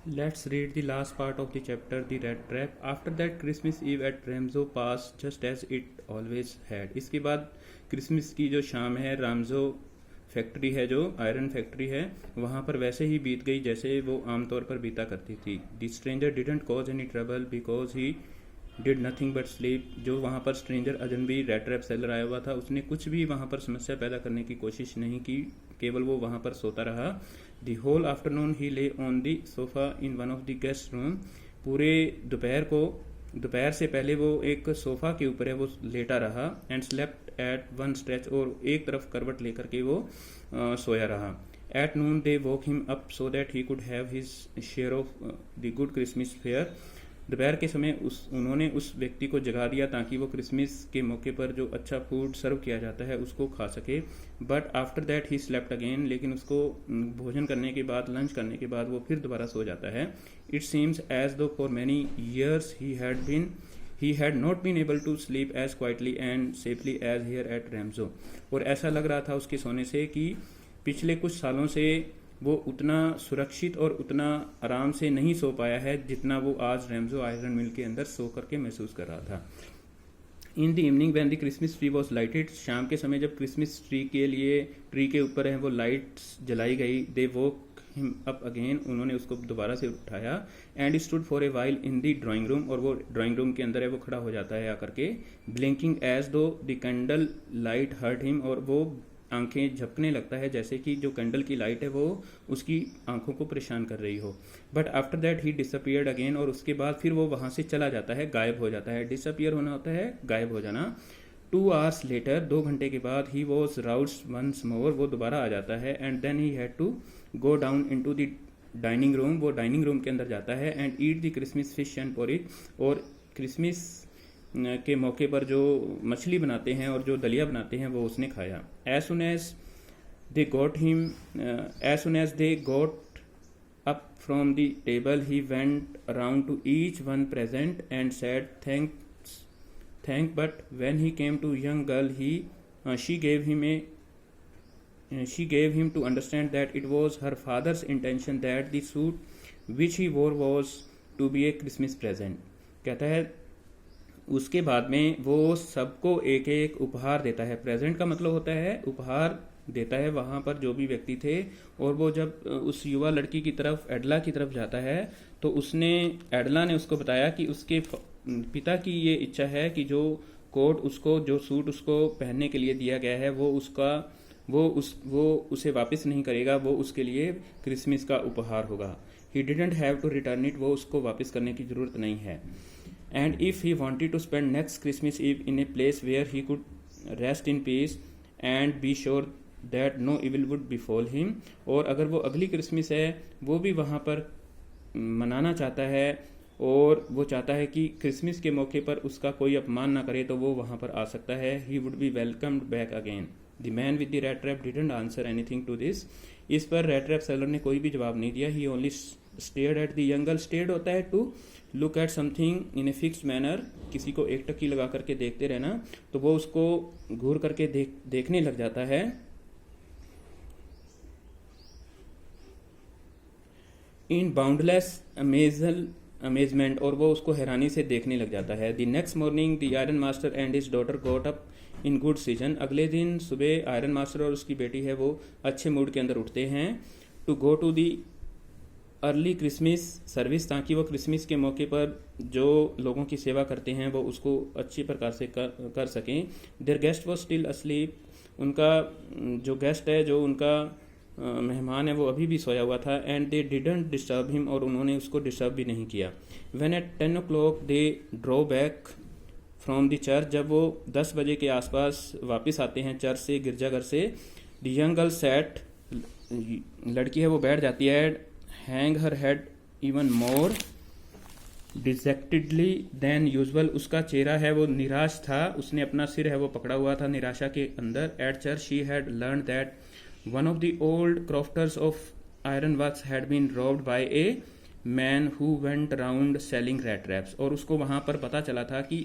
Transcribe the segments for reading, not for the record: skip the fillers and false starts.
Let's read the last part of the chapter, The Rat Trap. After that, Christmas Eve at Ramsो passed just as it always had. इसके बाद Christmas की जो शाम है रामजो factory है, जो आयरन फैक्ट्री है, वहाँ पर वैसे ही बीत गई जैसे वो आमतौर पर बीता करती थी. The stranger didn't cause any trouble because he did nothing but sleep. जो वहाँ पर स्ट्रेंजर अजनबी रेड ट्रैप सेलर आया हुआ था, उसने कुछ भी वहाँ पर समस्या पैदा करने की कोशिश नहीं की, केवल वो वहाँ पर सोता रहा. द होल आफ्टरनून ही ले on the sofa in one of the guest room. पूरे दोपहर से पहले वो एक सोफा के ऊपर है वो लेटा रहा. And slept at one stretch, और एक तरफ करवट लेकर के वो सोया रहा. At noon they woke him up so that he could have his share of the good Christmas fair. दोपहर के समय उन्होंने उस व्यक्ति को जगा दिया ताकि वो क्रिसमस के मौके पर जो अच्छा फूड सर्व किया जाता है उसको खा सके. But after that he slept again. लेकिन उसको भोजन करने के बाद, लंच करने के बाद वो फिर दोबारा सो जाता है. इट सीम्स एज दो for many years he had not been able to sleep as quietly and safely as here at Ramsो. और ऐसा लग रहा था उसके सोने से कि पिछले कुछ सालों से वो उतना सुरक्षित और उतना आराम से नहीं सो पाया है जितना वो आज रैमजो आयरन मिल के अंदर सो करके महसूस कर रहा था. In the evening when the Christmas tree was lighted. शाम के समय जब क्रिसमस ट्री के ऊपर है वो लाइट्स जलाई गई. दे वोक हिम अप अगेन. उन्होंने उसको दोबारा से उठाया. And stood for a while in the drawing room. और वो ड्राइंग रूम के अंदर है वो खड़ा हो जाता है आकर के, blinking as though the candle light hurt him. और वो आंखें झपकने लगता है जैसे कि जो कैंडल की लाइट है वो उसकी आंखों को परेशान कर रही हो. But after that he disappeared again. और उसके बाद फिर वो वहां से चला जाता है, गायब हो जाता है. डिसअपियर होना होता है गायब हो जाना. 2 hours लेटर, 2 घंटे के बाद, ही वॉज राउस्ड वंस मोर. वो दोबारा आ जाता है. And then he had to go down into the dining room. वो डाइनिंग रूम के अंदर जाता है. And eat the Christmas fish and porridge. और क्रिसमस के मौके पर जो मछली बनाते हैं और जो दलिया बनाते हैं वो उसने खाया. As soon as they got up from the table he went around to each one present and said thank. But when he came to young girl, she gave him to understand that it was her father's intention that the suit which he wore was to be a Christmas present. कहता है उसके बाद में वो सबको एक एक उपहार देता है. प्रेजेंट का मतलब होता है उपहार देता है वहां पर जो भी व्यक्ति थे. और वो जब उस युवा लड़की की तरफ, एडला की तरफ जाता है, तो एडला ने उसको बताया कि उसके पिता की ये इच्छा है कि जो सूट उसको पहनने के लिए दिया गया है वो उसे वापस नहीं करेगा, वो उसके लिए क्रिसमस का उपहार होगा. He didn't have to return it. वो उसको वापस करने की जरूरत नहीं है. And if he wanted to spend next Christmas Eve in a place where he could rest in peace and be sure that no evil would befall him. और अगर वो अगली क्रिसमस है वो भी वहां पर मनाना चाहता है और वो चाहता है कि क्रिसमस के मौके पर उसका कोई अपमान ना करे, तो वो वहां पर आ सकता है. He would be welcomed back again. The man with the red trap didn't answer anything to this. इस पर रेड ट्रैप सेलर ने कोई भी जवाब नहीं दिया. He only stared at the young girl. Stared होता है to look at something in a fixed manner. किसी को एक टक्की लगा करके देखते रहना, तो वो उसको घूर करके देखने लग जाता है. इन बाउंडलेस अमेजमेंट. और वो उसको हैरानी से देखने लग जाता है. The next morning the iron master and his daughter got up in good season. अगले दिन सुबह आयरन मास्टर और उसकी बेटी है वो अच्छे मूड के अंदर उठते हैं. To go to the early Christmas service, ताकि वो क्रिसमस के मौके पर जो लोगों की सेवा करते हैं वो उसको अच्छी प्रकार से कर सकें. There guest was still asleep. उनका जो गेस्ट है, जो उनका मेहमान है, वो अभी भी सोया हुआ था. And they didn't disturb him. और उन्होंने उसको डिस्टर्ब भी नहीं किया. When eight 10 o'clock they draw back from the church. जब वो 10 बजे के आसपास वापस आते हैं चर्च से, गिरजाघर से. The young girl sat. लड़की है वो बैठ जाती है. Hung her head even more dejectedly than usual. उसका चेहरा है वो निराश था. उसने अपना सिर है वो पकड़ा हुआ था निराशा के अंदर. At church she had learn that one of the old crofters of ironworks had been robbed by a man who went around selling rat traps. और उसको वहां पर पता चला था कि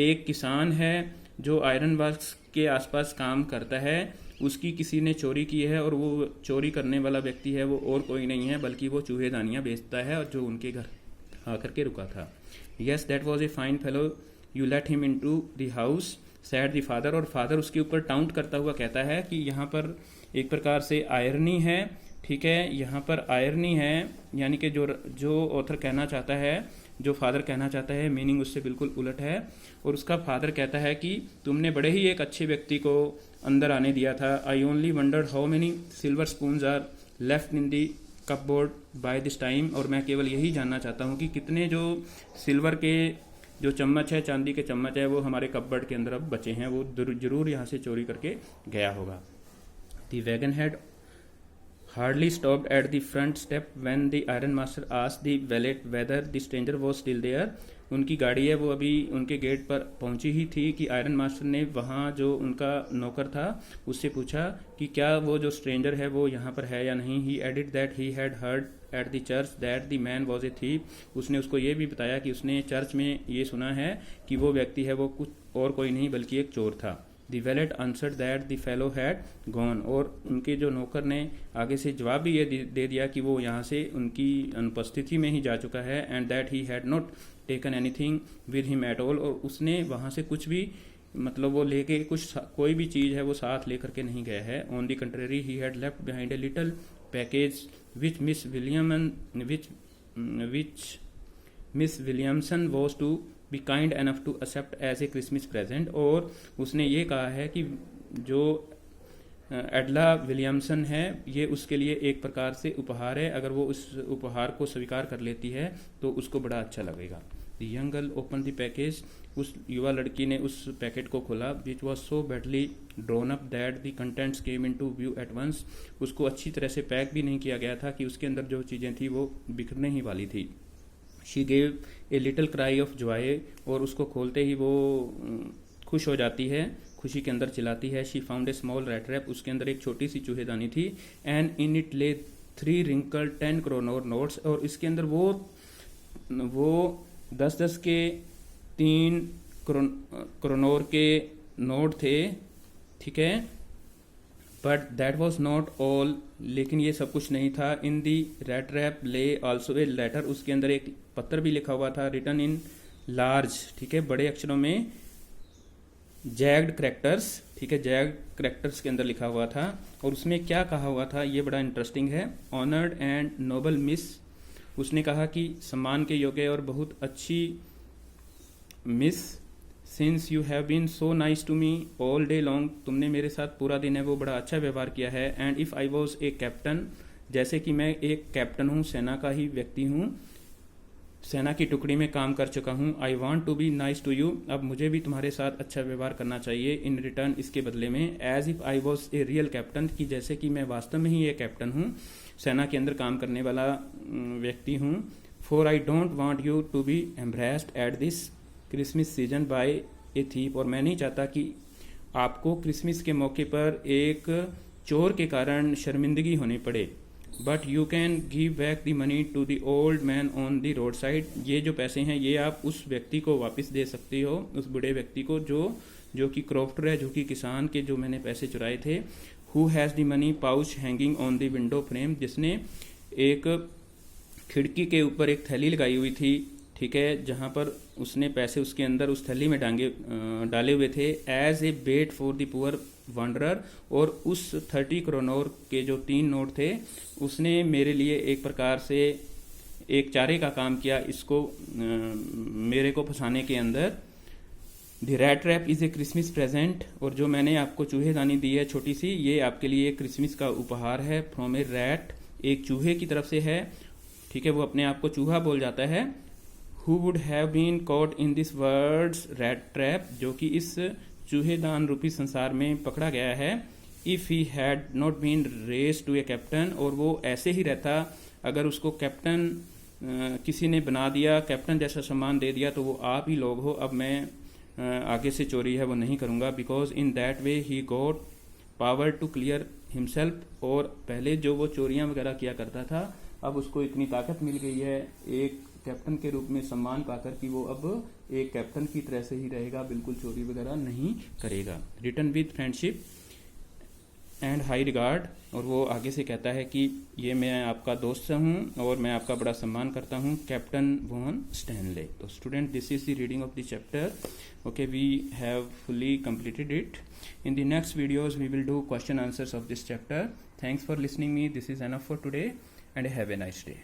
एक किसान है जो आयरन वर्क्स के आसपास काम करता है उसकी किसी ने चोरी की है और वो चोरी करने वाला व्यक्ति है वो और कोई नहीं है बल्कि वो चूहेदानियाँ बेचता है और जो उनके घर आकर के रुका था। Yes that was a fine fellow, you let him in to the house said the father. और फादर उसके ऊपर टाउंट करता हुआ कहता है कि यहाँ पर एक प्रकार से आयरनी है, ठीक है, यहाँ पर आयरनी है, यानी कि जो ऑथर कहना चाहता है, जो फादर कहना चाहता है, मीनिंग उससे बिल्कुल उलट है। और उसका फादर कहता है कि तुमने बड़े ही एक अच्छे व्यक्ति को अंदर आने दिया था। I only wondered how many silver spoons are left in the cupboard by this time. और मैं केवल यही जानना चाहता हूँ कि कितने जो सिल्वर के जो चम्मच है, चांदी के चम्मच है, वो हमारे कपबोर्ड के अंदर अब बचे हैं, वो जरूर यहाँ से चोरी करके गया होगा। The wagon had hardly stopped at the front step when the iron master asked the valet whether the stranger was still there। उनकी गाड़ी है वो अभी उनके गेट पर पहुंची ही थी कि आयरन मास्टर ने वहाँ जो उनका नौकर था उससे पूछा कि क्या वो जो स्ट्रेंजर है वो यहाँ पर है या नहीं। He added that he had heard at the church that the man was a thief. उसने उसको ये भी बताया कि उसने चर्च में ये सुना है कि वो व्यक्ति है वो कुछ और कोई नहीं बल्कि एक चोर था। The valet answered that the fellow had gone. और उनके जो नौकर ने आगे से जवाब भी ये दे दिया कि वो यहाँ से उनकी अनुपस्थिति में ही जा चुका है। And that he had not taken anything with him at all. और उसने वहाँ से कुछ भी मतलब वो लेके कोई भी चीज़ है वो साथ लेकर के नहीं गया है। On the contrary he had left behind a little package which Miss Williamson was to be kind enough to accept as a Christmas present. और उसने ये कहा है कि जो एडला विलियमसन है ये उसके लिए एक प्रकार से उपहार है, अगर वो उस उपहार को स्वीकार कर लेती है तो उसको बड़ा अच्छा लगेगा। The young girl open the package. उस युवा लड़की ने उस पैकेट को खोला। Which was so badly drawn up that the contents came in to view at once. उसको अच्छी तरह से पैक भी नहीं किया गया था कि उसके अंदर जो चीज़ें थी वो बिखरने ही वाली थी। She gave a little cry of Joy. और उसको खोलते ही वो खुश हो जाती है, खुशी के अंदर चिल्लाती है। She found a small rat trap. उसके अंदर एक छोटी सी चूहेदानी थी। एंड इन इट ले 3 रिंकल 10 क्रोनोर नोट्स। और इसके अंदर वो 10-10 के 3 क्रोनोर के नोट थे, ठीक है। But that was not all. लेकिन ये सब कुछ नहीं था। इन दी रैट ट्रैप ले ऑल्सो ए लेटर। उसके अंदर एक पत्र भी लिखा हुआ था, रिटन इन लार्ज, ठीक है, बड़े अक्षरों में, जैग्ड करेक्टर्स, ठीक है, जैग्ड करेक्टर्स के अंदर लिखा हुआ था। और उसमें क्या कहा हुआ था ये बड़ा इंटरेस्टिंग है। Honoured and noble miss. उसने कहा कि सम्मान के योग्य और बहुत अच्छी miss, since you have been so nice to me all day long. तुमने मेरे साथ पूरा दिन है वो बड़ा अच्छा व्यवहार किया है। And if I was a captain, जैसे कि मैं एक कैप्टन हूँ, सेना का ही व्यक्ति हूँ, सेना की टुकड़ी में काम कर चुका हूँ। I want to be nice to you. अब मुझे भी तुम्हारे साथ अच्छा व्यवहार करना चाहिए। इन रिटर्न, इसके बदले में। As if I was a real captain, कि जैसे कि मैं वास्तव में ही एक कैप्टन हूँ, सेना के अंदर काम करने वाला व्यक्ति हूँ। For I don't want you to be embarrassed at this Christmas season by a thief. और मैं नहीं चाहता कि आपको क्रिसमस के मौके पर एक चोर के कारण शर्मिंदगी होनी पड़े। But you can give back the money to the old man on the road side. ये जो पैसे हैं ये आप उस व्यक्ति को वापस दे सकती हो, उस बूढ़े व्यक्ति को जो कि क्रॉफ्टर है, जो कि किसान के जो मैंने पैसे चुराए थे। Who has the money pouch hanging on the window frame. जिसने एक खिड़की के ऊपर एक थैली लगाई हुई थी, ठीक है, जहाँ पर उसने पैसे उसके अंदर उस थैली में डाले हुए थे। As a bait for the poor wanderer. और उस 30 क्रोनोर के जो 3 नोट थे उसने मेरे लिए एक प्रकार से एक चारे का काम किया, इसको मेरे को फंसाने के अंदर। The rat trap is a Christmas present. और जो मैंने आपको चूहेदानी दी है छोटी सी, ये आपके लिए क्रिसमस का उपहार है। फ्रॉम ए रैट, एक चूहे की तरफ से है, ठीक है, वो अपने आप को चूहा बोल जाता है। Who would have been caught in this world's rat trap, जो कि इस चूहेदान रूपी संसार में पकड़ा गया है। If he had not been raised to a captain. और वो ऐसे ही रहता अगर उसको कैप्टन किसी ने बना दिया, कैप्टन जैसा सम्मान दे दिया, तो वो आप ही लोग हो। अब मैं आगे से चोरी है वो नहीं करूँगा। Because in that way he got power to clear himself. और पहले जो वो चोरियाँ वगैरह किया करता था, अब उसको इतनी ताकत मिल गई है एक कैप्टन के रूप में सम्मान पाकर कि वो अब एक कैप्टन की तरह से ही रहेगा, बिल्कुल चोरी वगैरह नहीं करेगा। Return with friendship and high regard. और वो आगे से कहता है कि ये मैं आपका दोस्त हूँ और मैं आपका बड़ा सम्मान करता हूँ, कैप्टन वॉन स्टैनले। तो student, this is the reading of the chapter. Okay, we have fully completed it. In the next videos we will do question answers of this chapter. Thanks for listening me. This is enough for today and have a nice day.